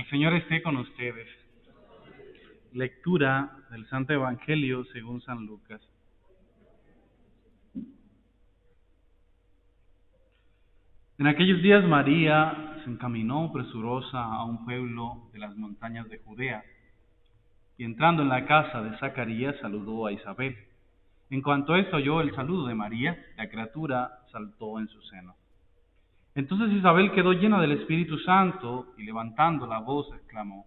El Señor esté con ustedes. Lectura del Santo Evangelio según San Lucas. En aquellos días María se encaminó presurosa a un pueblo de las montañas de Judea, y entrando en la casa de Zacarías saludó a Isabel. En cuanto esto oyó el saludo de María, la criatura saltó en su seno. Entonces Isabel quedó llena del Espíritu Santo y levantando la voz exclamó: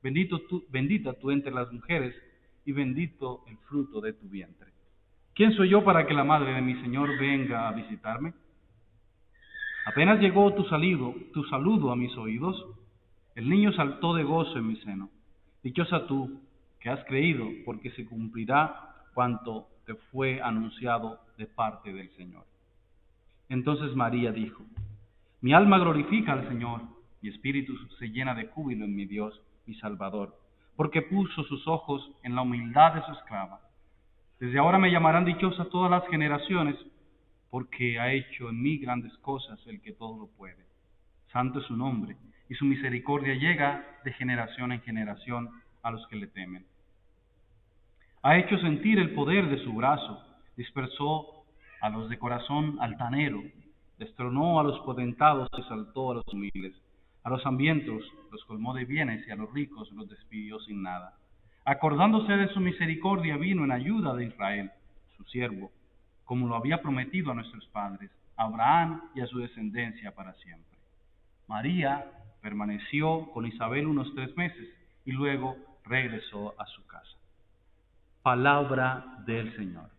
bendita tú entre las mujeres y bendito el fruto de tu vientre. ¿Quién soy yo para que la madre de mi Señor venga a visitarme? Apenas llegó tu saludo a mis oídos, el niño saltó de gozo en mi seno. Dichosa tú que has creído, porque se cumplirá cuanto te fue anunciado de parte del Señor. Entonces María dijo: mi alma glorifica al Señor, mi espíritu se llena de júbilo en mi Dios, mi Salvador, porque puso sus ojos en la humildad de su esclava. Desde ahora me llamarán dichosa todas las generaciones, porque ha hecho en mí grandes cosas el que todo lo puede. Santo es su nombre, y su misericordia llega de generación en generación a los que le temen. Ha hecho sentir el poder de su brazo, dispersó a los de corazón altanero, destronó a los potentados y exaltó a los humildes. A los hambrientos los colmó de bienes y a los ricos los despidió sin nada. Acordándose de su misericordia vino en ayuda de Israel, su siervo, como lo había prometido a nuestros padres, a Abraham y a su descendencia para siempre. María permaneció con Isabel unos 3 meses y luego regresó a su casa. Palabra del Señor.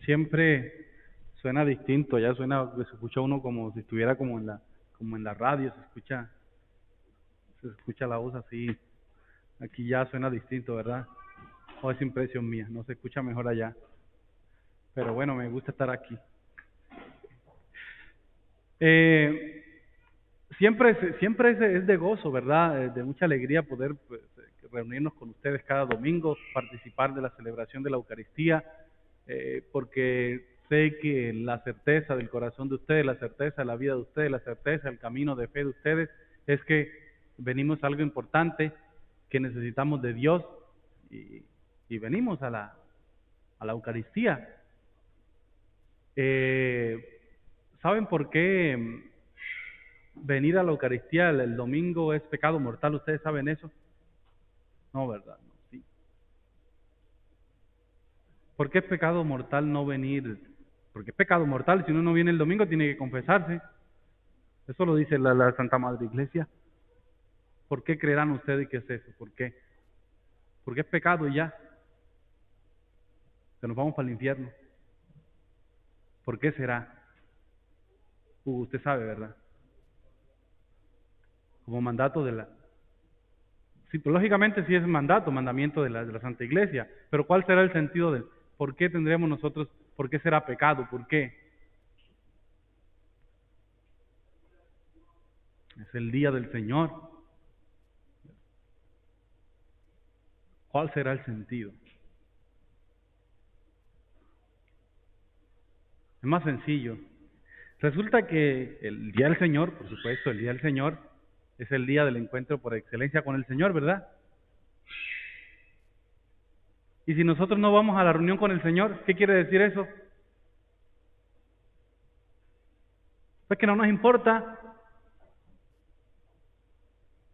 Siempre suena distinto, ya suena, se escucha uno como si estuviera como en la radio, se escucha la voz así. Aquí ya suena distinto, ¿verdad? O es impresión mía, no se escucha mejor allá. Pero bueno, me gusta estar aquí. Siempre es de gozo, ¿verdad? De mucha alegría poder pues, reunirnos con ustedes cada domingo, participar de la celebración de la Eucaristía, porque sé que la certeza del corazón de ustedes, la certeza de la vida de ustedes, la certeza del camino de fe de ustedes, es que venimos a algo importante, que necesitamos de Dios y venimos a la Eucaristía. ¿Saben por qué venir a la Eucaristía el domingo es pecado mortal? ¿Ustedes saben eso? No, ¿verdad? No, sí. ¿Por qué es pecado mortal no venir? Porque es pecado mortal, si uno no viene el domingo tiene que confesarse. Eso lo dice la Santa Madre Iglesia. ¿Por qué creerán ustedes que es eso? ¿Por qué? Porque es pecado y ya. Que nos vamos para el infierno. ¿Por qué será? Usted sabe, ¿verdad? Como mandato de la... Sí, pues lógicamente sí es mandamiento de la Santa Iglesia, pero ¿cuál será el sentido del por qué tendremos nosotros, por qué será pecado, por qué? Es el día del Señor. ¿Cuál será el sentido? Es más sencillo. Resulta que el día del Señor, por supuesto, el día del Señor es el día del encuentro por excelencia con el Señor, ¿verdad? Y si nosotros no vamos a la reunión con el Señor, ¿qué quiere decir eso? Pues que no nos importa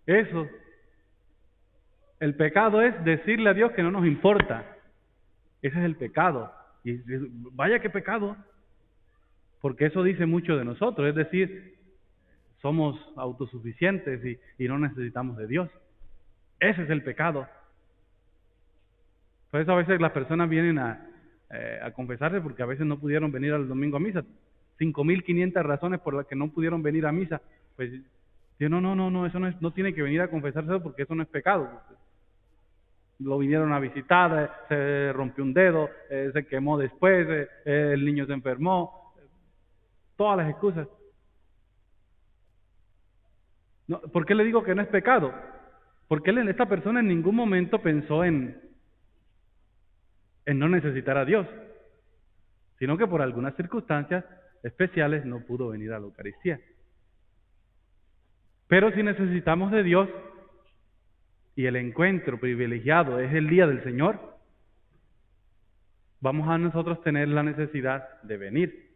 eso. El pecado es decirle a Dios que no nos importa. Ese es el pecado. Y vaya que pecado. Porque eso dice mucho de nosotros. Es decir, somos autosuficientes y no necesitamos de Dios. Ese es el pecado. Por eso a veces las personas vienen a confesarse porque a veces no pudieron venir al domingo a misa. 5.500 razones por las que no pudieron venir a misa. Pues yo no, eso no tiene que venir a confesarse porque eso no es pecado. Lo vinieron a visitar, se rompió un dedo, se quemó después, el niño se enfermó, todas las excusas. No, ¿por qué le digo que no es pecado? Porque esta persona en ningún momento pensó en en no necesitar a Dios, sino que por algunas circunstancias especiales no pudo venir a la Eucaristía. Pero si necesitamos de Dios y el encuentro privilegiado es el día del Señor, vamos a nosotros tener la necesidad de venir.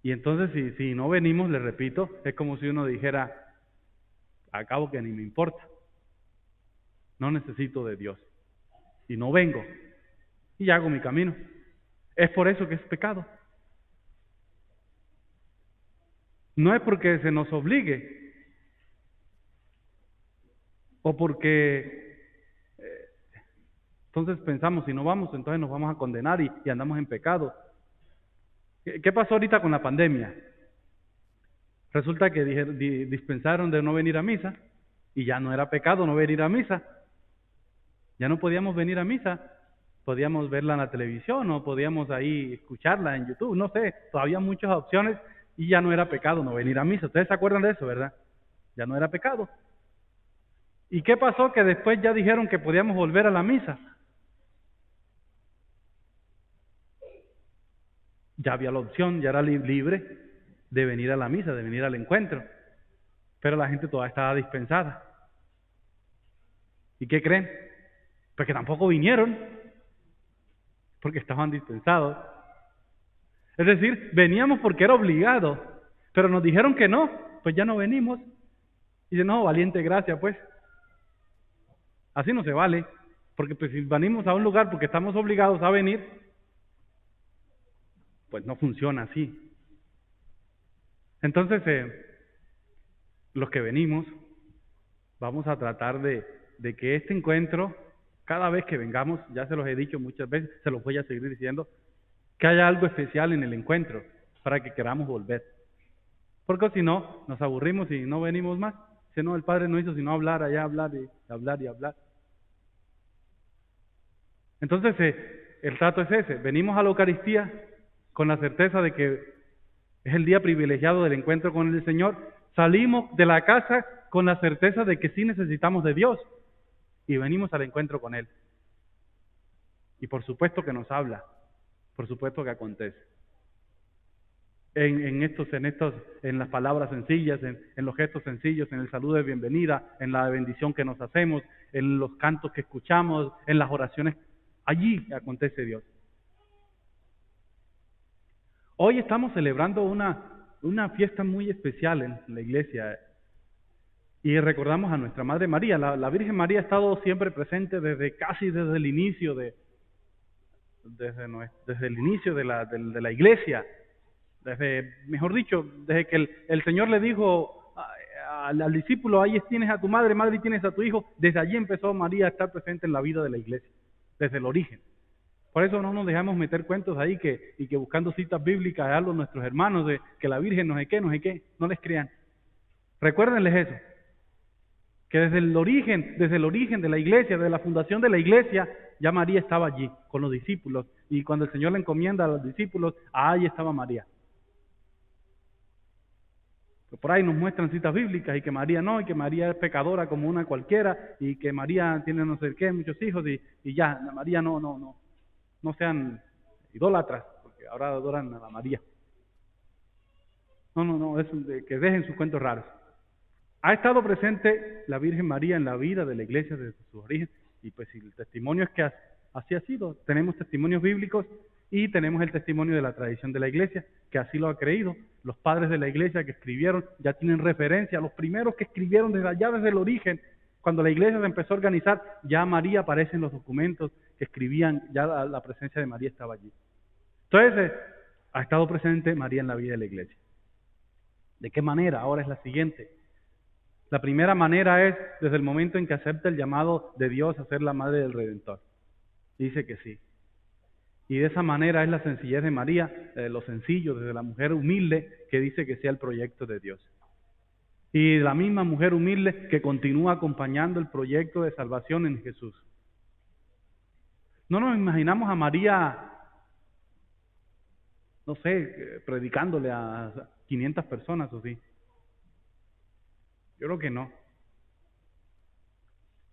Y entonces si no venimos, le repito, es como si uno dijera, a cabo que ni me importa, no necesito de Dios y no vengo y hago mi camino. Es por eso que es pecado. No es porque se nos obligue o porque entonces pensamos, si no vamos, entonces nos vamos a condenar y andamos en pecado. ¿Qué pasó ahorita con la pandemia? Resulta que dispensaron de no venir a misa y ya no era pecado no venir a misa. Ya no podíamos venir a misa, podíamos verla en la televisión o podíamos ahí escucharla en YouTube, no sé, todavía muchas opciones y ya no era pecado no venir a misa. Ustedes se acuerdan de eso, ¿verdad? Ya no era pecado. ¿Y qué pasó? Que después ya dijeron que podíamos volver a la misa. Ya había la opción, ya era libre de venir a la misa, de venir al encuentro. Pero la gente todavía estaba dispensada. ¿Y qué creen? Pues que tampoco vinieron, porque estaban dispensados. Es decir, veníamos porque era obligado, pero nos dijeron que no, pues ya no venimos. Y dice, no, valiente gracia, pues. Así no se vale, porque pues si venimos a un lugar porque estamos obligados a venir, pues no funciona así. Entonces, los que venimos, vamos a tratar de que este encuentro, cada vez que vengamos, ya se los he dicho muchas veces, se los voy a seguir diciendo, que haya algo especial en el encuentro, para que queramos volver. Porque si no, nos aburrimos y no venimos más. Si no, el Padre no hizo sino hablar allá, hablar y hablar y hablar. Entonces, el trato es ese. Venimos a la Eucaristía con la certeza de que es el día privilegiado del encuentro con el Señor. Salimos de la casa con la certeza de que sí necesitamos de Dios y venimos al encuentro con Él. Y por supuesto que nos habla, por supuesto que acontece. En las palabras sencillas, en los gestos sencillos, en el saludo de bienvenida, en la bendición que nos hacemos, en los cantos que escuchamos, en las oraciones, allí acontece Dios. Hoy estamos celebrando una fiesta muy especial en la iglesia y recordamos a nuestra Madre María. La Virgen María ha estado siempre presente desde el inicio desde el inicio de la iglesia. Mejor dicho, desde que el Señor le dijo al discípulo, ahí tienes a tu madre y tienes a tu hijo, desde allí empezó María a estar presente en la vida de la iglesia, desde el origen. Por eso no nos dejamos meter cuentos ahí y que buscando citas bíblicas a nuestros hermanos de que la Virgen no sé qué, no les crean. Recuérdenles eso, que desde el origen de la iglesia, de la fundación de la iglesia, ya María estaba allí con los discípulos, y cuando el Señor le encomienda a los discípulos, ahí estaba María. Por ahí nos muestran citas bíblicas y que María no, y que María es pecadora como una cualquiera, y que María tiene no sé qué, muchos hijos, y ya, María no sean idólatras, porque ahora adoran a la María. No, que dejen sus cuentos raros. Ha estado presente la Virgen María en la vida de la iglesia desde su origen, y pues si el testimonio es que así ha sido, tenemos testimonios bíblicos y tenemos el testimonio de la tradición de la iglesia, que así lo ha creído. Los padres de la iglesia que escribieron ya tienen referencia, los primeros que escribieron desde el origen, cuando la iglesia se empezó a organizar, ya María aparece en los documentos que escribían, ya la presencia de María estaba allí. Entonces, ha estado presente María en la vida de la iglesia. ¿De qué manera? Ahora es la siguiente. La primera manera es desde el momento en que acepta el llamado de Dios a ser la madre del Redentor. Dice que sí. Y de esa manera es la sencillez de María, lo sencillo, desde la mujer humilde que dice que sea el proyecto de Dios. Y la misma mujer humilde que continúa acompañando el proyecto de salvación en Jesús. No nos imaginamos a María, no sé, predicándole a 500 personas o sí. Yo creo que no.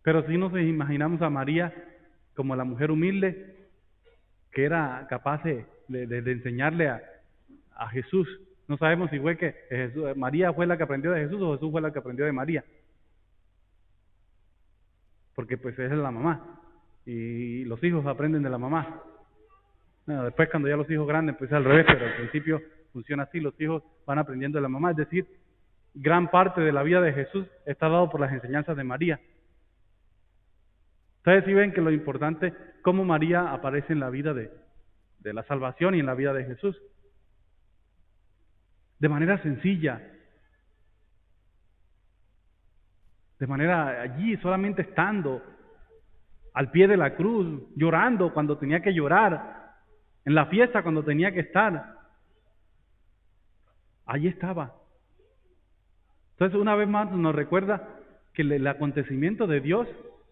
Pero sí nos imaginamos a María como la mujer humilde que era capaz de enseñarle a Jesús. No sabemos si fue que María fue la que aprendió de Jesús o Jesús fue la que aprendió de María, porque pues esa es la mamá y los hijos aprenden de la mamá. Bueno, después cuando ya los hijos grandes pues al revés, pero al principio funciona así, los hijos van aprendiendo de la mamá, es decir, gran parte de la vida de Jesús está dado por las enseñanzas de María. Ustedes sí ven que lo importante, cómo María aparece en la vida de la salvación y en la vida de Jesús. De manera sencilla, de manera allí, solamente estando al pie de la cruz, llorando cuando tenía que llorar, en la fiesta cuando tenía que estar. Allí estaba. Entonces, una vez más nos recuerda que el acontecimiento de Dios,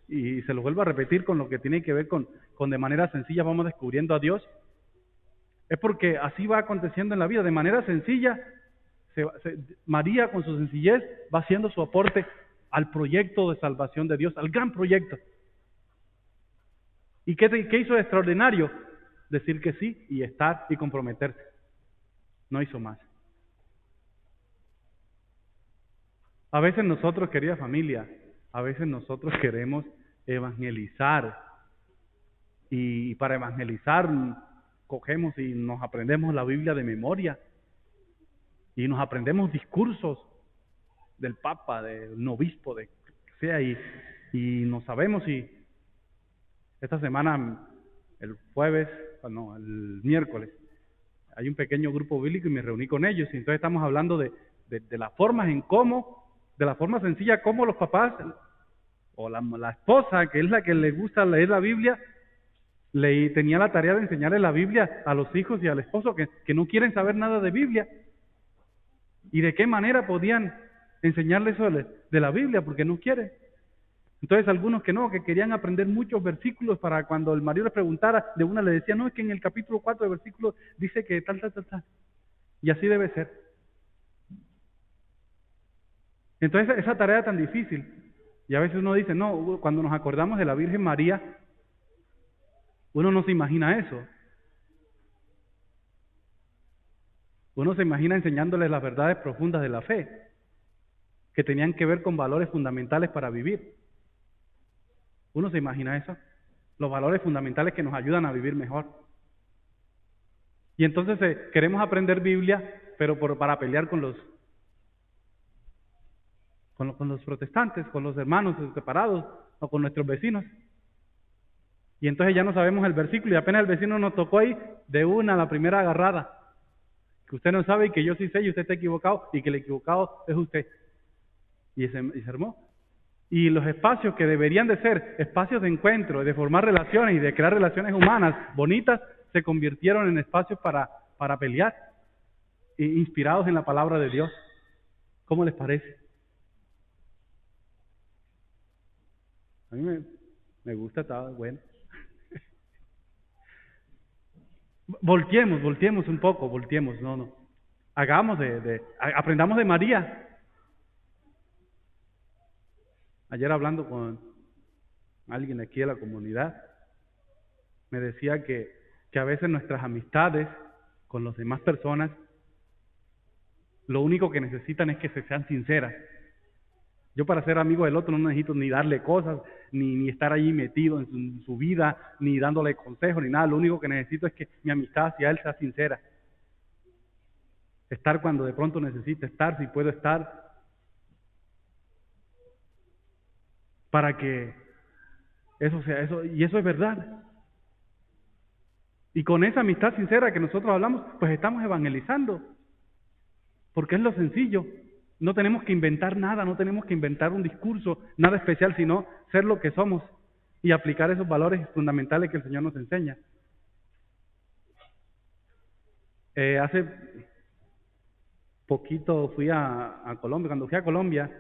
y se lo vuelvo a repetir con lo que tiene que ver con de manera sencilla vamos descubriendo a Dios, es porque así va aconteciendo en la vida, de manera sencilla. María con su sencillez va haciendo su aporte al proyecto de salvación de Dios, al gran proyecto. ¿Y qué hizo de extraordinario? Decir que sí y estar y comprometerse. No hizo más. A veces nosotros, querida familia, a veces nosotros queremos evangelizar y para evangelizar cogemos y nos aprendemos la Biblia de memoria y nos aprendemos discursos del Papa, del obispo, de que sea, y no sabemos. Y esta semana, el miércoles, hay un pequeño grupo bíblico y me reuní con ellos, y entonces estamos hablando de las formas de la forma sencilla como los papás o la esposa, que es la que le gusta leer la Biblia, tenía la tarea de enseñarle la Biblia a los hijos y al esposo que no quieren saber nada de Biblia. ¿Y de qué manera podían enseñarle eso de la Biblia? Porque no quieren. Entonces algunos que querían aprender muchos versículos para cuando el marido les preguntara, de una le decía, no, es que en el capítulo 4 de versículo dice que tal. Y así debe ser. Entonces esa tarea tan difícil, y a veces uno dice, no, cuando nos acordamos de la Virgen María, uno no se imagina eso. Uno se imagina enseñándoles las verdades profundas de la fe, que tenían que ver con valores fundamentales para vivir. Uno se imagina eso, los valores fundamentales que nos ayudan a vivir mejor. Y entonces queremos aprender Biblia, pero para pelear con los protestantes, con los hermanos separados o con nuestros vecinos. Y entonces ya no sabemos el versículo y apenas el vecino nos tocó ahí de la primera agarrada. Que usted no sabe y que yo sí sé y usted está equivocado y que el equivocado es usted. Y se armó. Y los espacios que deberían de ser espacios de encuentro, de formar relaciones y de crear relaciones humanas bonitas, se convirtieron en espacios para pelear, inspirados en la palabra de Dios. ¿Cómo les parece? A mí me gusta, está bueno. Volteemos un poco, no. Aprendamos de María. Ayer hablando con alguien aquí de la comunidad, me decía que a veces nuestras amistades con las demás personas, lo único que necesitan es que se sean sinceras. Yo para ser amigo del otro no necesito ni darle cosas, ni estar allí metido en su vida, ni dándole consejos, ni nada. Lo único que necesito es que mi amistad hacia él sea sincera. Estar cuando de pronto necesite estar, si puedo estar, para que eso sea eso, y eso es verdad. Y con esa amistad sincera que nosotros hablamos, pues estamos evangelizando, porque es lo sencillo. No tenemos que inventar nada, no tenemos que inventar un discurso, nada especial, sino ser lo que somos y aplicar esos valores fundamentales que el Señor nos enseña. Hace poquito fui a Colombia. Cuando fui a Colombia,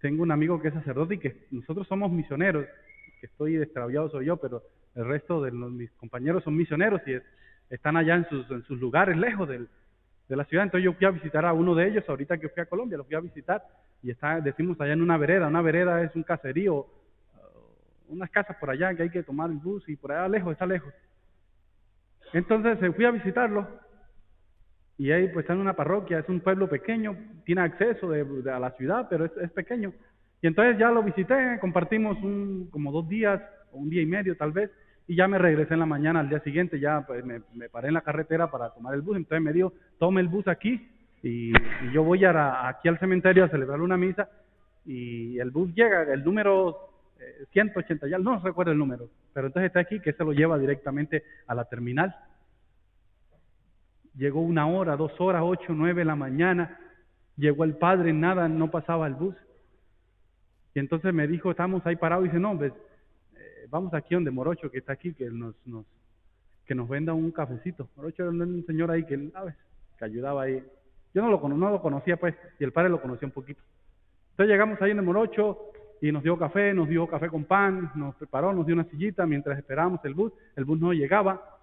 tengo un amigo que es sacerdote y que nosotros somos misioneros, que estoy extraviado soy yo, pero el resto de mis compañeros son misioneros y están allá en sus lugares, lejos de la ciudad. Entonces yo fui a visitar a uno de ellos ahorita que fui a Colombia, lo fui a visitar y decimos allá en una vereda. Una vereda es un caserío, unas casas por allá que hay que tomar el bus y por allá lejos, está lejos. Entonces fui a visitarlo y ahí pues está en una parroquia, es un pueblo pequeño, tiene acceso a la ciudad, pero es pequeño. Y entonces ya lo visité, compartimos como 2 días, o un día y medio tal vez, y ya me regresé en la mañana al día siguiente, ya pues me paré en la carretera para tomar el bus, entonces me dijo, tome el bus aquí, y yo voy aquí al cementerio a celebrar una misa, y el bus llega, el número 180, ya no recuerdo el número, pero entonces está aquí que se lo lleva directamente a la terminal. Llegó 1 hora, 2 horas, 8, 9 de la mañana, llegó el padre, nada, no pasaba el bus. Y entonces me dijo, estamos ahí parados, y dice, no, pues, vamos aquí donde Morocho, que está aquí, que nos venda un cafecito. Morocho era un señor ahí que ayudaba ahí. Yo no lo conocía, pues, y el padre lo conocía un poquito. Entonces llegamos ahí en el Morocho, y nos dio café con pan, nos preparó, nos dio una sillita mientras esperábamos el bus no llegaba.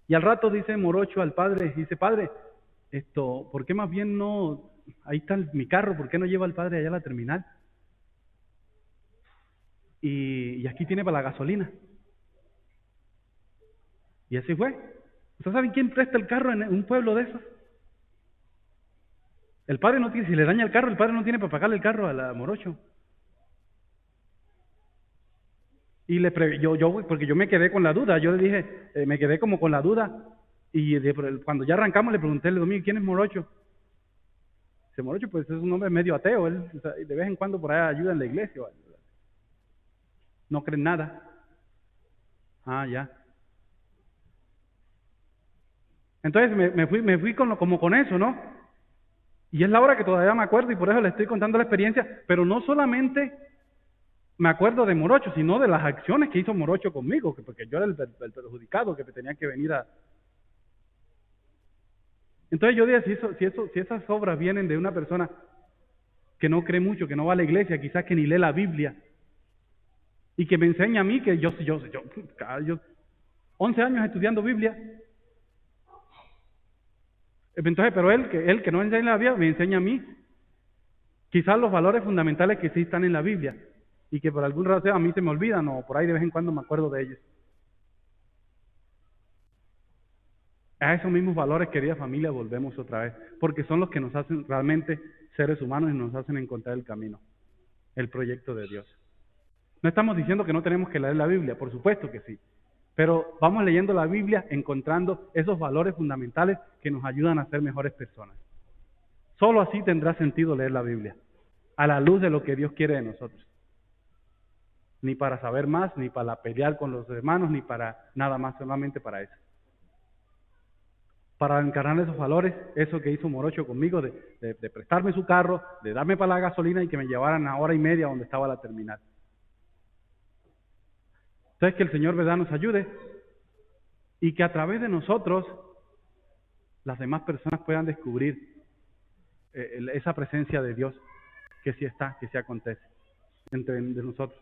Y al rato dice Morocho al padre, dice, padre, ¿por qué más bien no, ahí está mi carro, ¿por qué no lleva al padre allá a la terminal? Y aquí tiene para la gasolina. Y así fue. ¿Ustedes saben quién presta el carro en un pueblo de esos? El padre no tiene, si le daña el carro, el padre no tiene para pagarle el carro a la Morocho. Y porque yo me quedé con la duda, yo le dije, me quedé como con la duda. Y cuando ya arrancamos le pregunté, le dije, ¿quién es Morocho? Dice, Morocho, pues es un hombre medio ateo, él de vez en cuando por ahí ayuda en la iglesia. No cree en nada. Ah, ya. Entonces me fui como con eso, ¿no? Y es la hora que todavía me acuerdo y por eso le estoy contando la experiencia, pero no solamente me acuerdo de Morocho, sino de las acciones que hizo Morocho conmigo, porque yo era el perjudicado que tenía que venir a... Entonces yo dije, si esas obras vienen de una persona que no cree mucho, que no va a la iglesia, quizás que ni lee la Biblia, y que me enseña a mí que yo 11 años estudiando Biblia, entonces, pero él que no enseña la Biblia, me enseña a mí quizás los valores fundamentales que sí están en la Biblia, y que por algún razón a mí se me olvidan, o por ahí de vez en cuando me acuerdo de ellos. A esos mismos valores, querida familia, volvemos otra vez, porque son los que nos hacen realmente seres humanos y nos hacen encontrar el camino, el proyecto de Dios. No estamos diciendo que no tenemos que leer la Biblia, por supuesto que sí, pero vamos leyendo la Biblia encontrando esos valores fundamentales que nos ayudan a ser mejores personas. Solo así tendrá sentido leer la Biblia, a la luz de lo que Dios quiere de nosotros. Ni para saber más, ni para pelear con los hermanos, ni para nada más, solamente para eso. Para encarnar esos valores, eso que hizo Morocho conmigo, de prestarme su carro, de darme para la gasolina y que me llevaran 1 hora y media donde estaba la terminal. Entonces que el Señor, ¿verdad?, nos ayude y que a través de nosotros las demás personas puedan descubrir esa presencia de Dios que sí está, que sí acontece entre nosotros.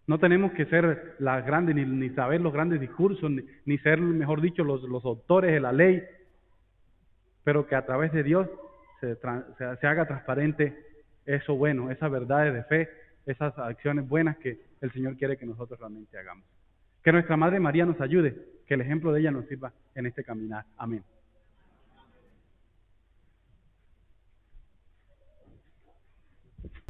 No tenemos que ser las grandes, ni saber los grandes discursos, ni ser, mejor dicho, los doctores de la ley, pero que a través de Dios se haga transparente eso bueno, esas verdades de fe, esas acciones buenas que el Señor quiere que nosotros realmente hagamos. Que nuestra Madre María nos ayude, que el ejemplo de ella nos sirva en este caminar. Amén.